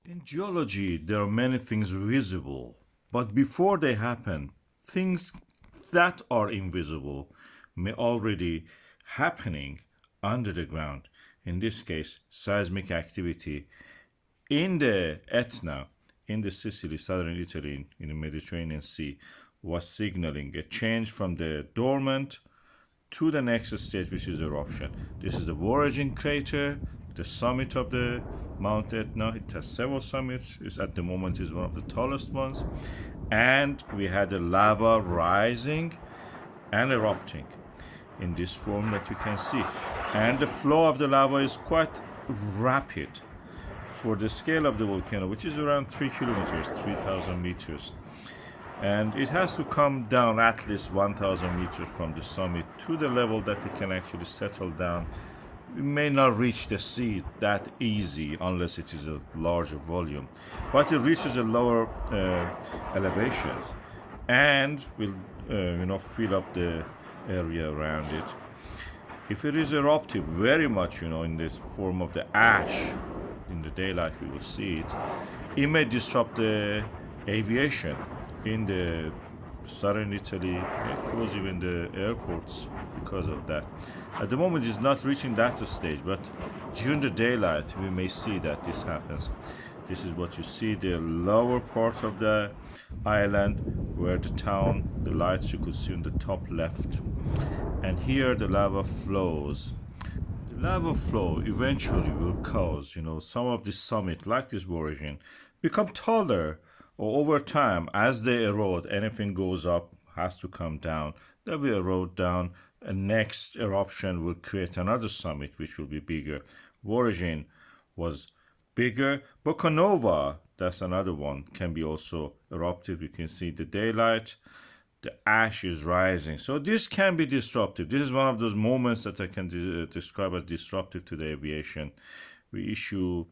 In geology, there are many things visible, but before they happen, things that are invisible may already happening under the ground. In this case, seismic activity in the Etna, in the Sicily, southern Italy, in the Mediterranean Sea, was signaling a change from the dormant to the next stage, which is eruption. This is the Voragine crater, the summit of the Mount Etna. It has several summits. It's, at the moment, is one of the tallest ones. And we had the lava rising and erupting in this form that you can see. And the flow of the lava is quite rapid for the scale of the volcano, which is around 3 kilometers, 3,000 meters. And it has to come down at least 1,000 meters from the summit to the level that it can actually settle down. It may not reach the sea that easy unless it is a larger volume, but it reaches a lower elevations and will fill up the area around it. If it is eruptive very much, in the form of the ash, in the daylight we will see it, it may disrupt the aviation in the southern Italy, may close even the airports because of that. At the moment it's not reaching that stage, but during the daylight we may see that this happens. This is what you see, the lower part of the island where the town, the lights you could see on the top left. And here the lava flows. The lava flow eventually will cause, some of the summit, like this Voragine, become taller, or over time, as they erode, anything goes up, has to come down. They will erode down. A next eruption will create another summit, which will be bigger. Voragine was bigger. Volcanova, that's another one, can be also eruptive. You can see the daylight, the ash is rising. So this can be disruptive. This is one of those moments that I can describe as disruptive to the aviation. We issue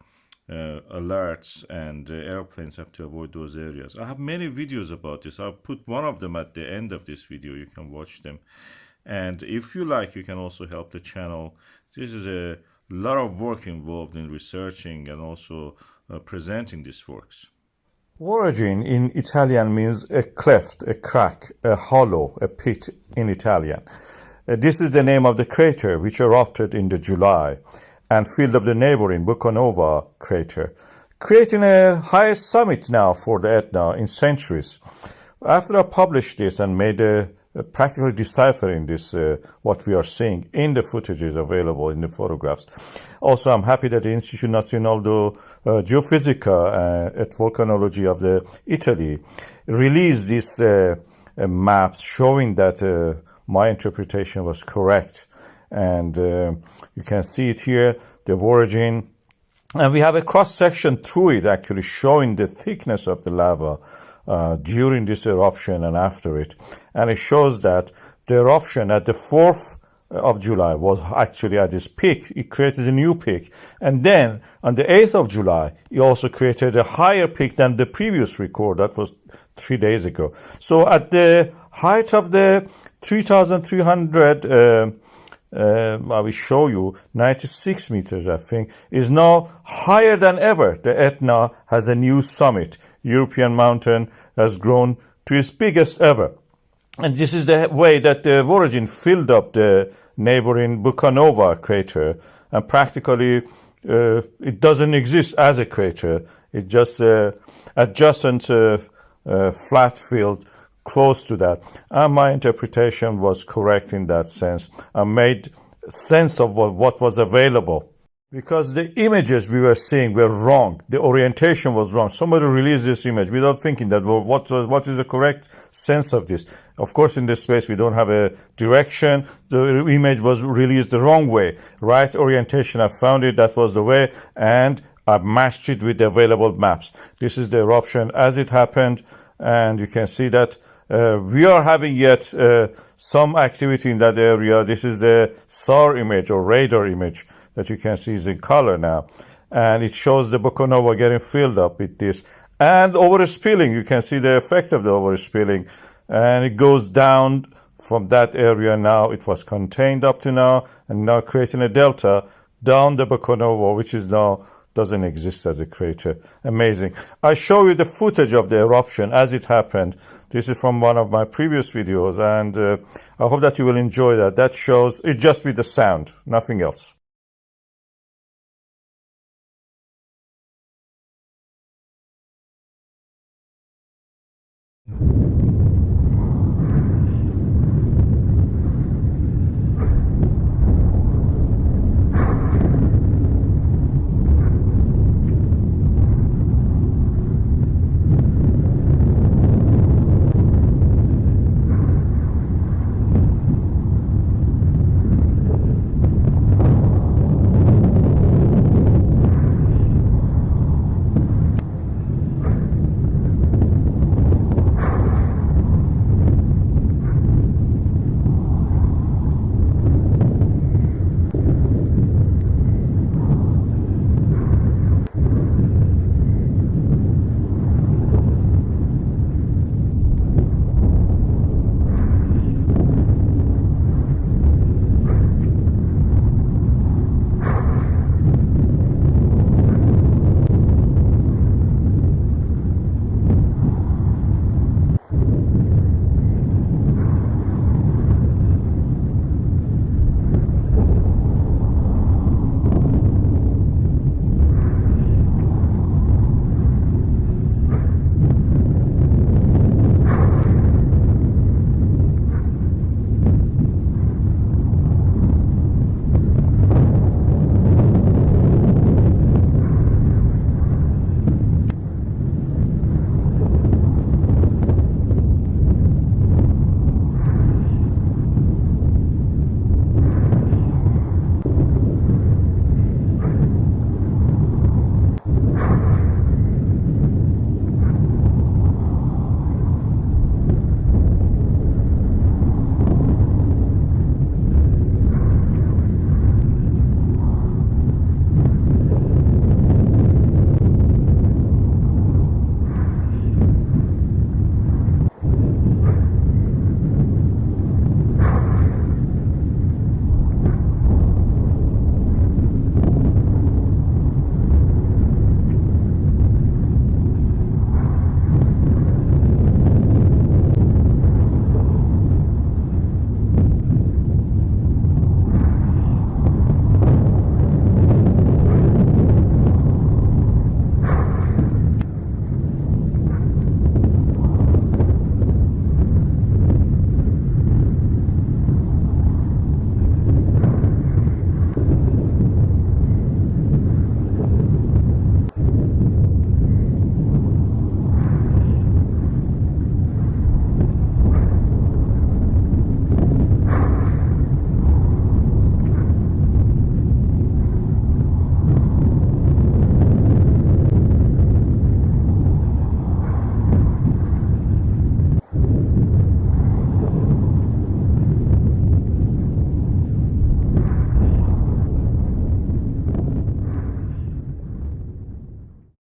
alerts, and airplanes have to avoid those areas. I have many videos about this. I'll put one of them at the end of this video. You can watch them. And if you like, you can also help the channel. This is a lot of work involved in researching and also presenting these works. Voragine in Italian means a cleft, a crack, a hollow, a pit in Italian. This is the name of the crater which erupted in the July and filled up the neighboring Volcanova crater, creating a highest summit now for the Etna in centuries. After I published this and made practically deciphering this, what we are seeing in the footages available in the photographs. Also, I'm happy that the Instituto Nazionale di Geofisica et Volcanology of Italy released these maps showing that my interpretation was correct. And you can see it here, the Voragine. And we have a cross-section through it actually showing the thickness of the lava during this eruption and after it. And it shows that the eruption at the 4th of July was actually at its peak. It created a new peak. And then on the 8th of July, it also created a higher peak than the previous record. That was 3 days ago. So at the height of the 3,300 I will show you 96 meters, I think, is now higher than ever. The Etna has a new summit. European mountain has grown to its biggest ever. And this is the way that the Voragine filled up the neighboring Volcanova crater. And practically, it doesn't exist as a crater. It's just adjacent flat field close to that. And my interpretation was correct in that sense. I made sense of what was available. Because the images we were seeing were wrong. The orientation was wrong. Somebody released this image without thinking that, well, what is the correct sense of this? Of course, in this space, we don't have a direction. The image was released the wrong way. Right orientation, I found it, that was the way, and I matched it with the available maps. This is the eruption as it happened, and you can see that we are having yet some activity in that area. This is the SAR image or radar image that you can see is in color now. And it shows the Volcanova getting filled up with this. And overspilling, you can see the effect of the overspilling. And it goes down from that area now. It was contained up to now, and now creating a delta down the Volcanova, which is now doesn't exist as a crater. Amazing. I show you the footage of the eruption as it happened. This is from one of my previous videos, and I hope that you will enjoy that. That shows it just with the sound, nothing else.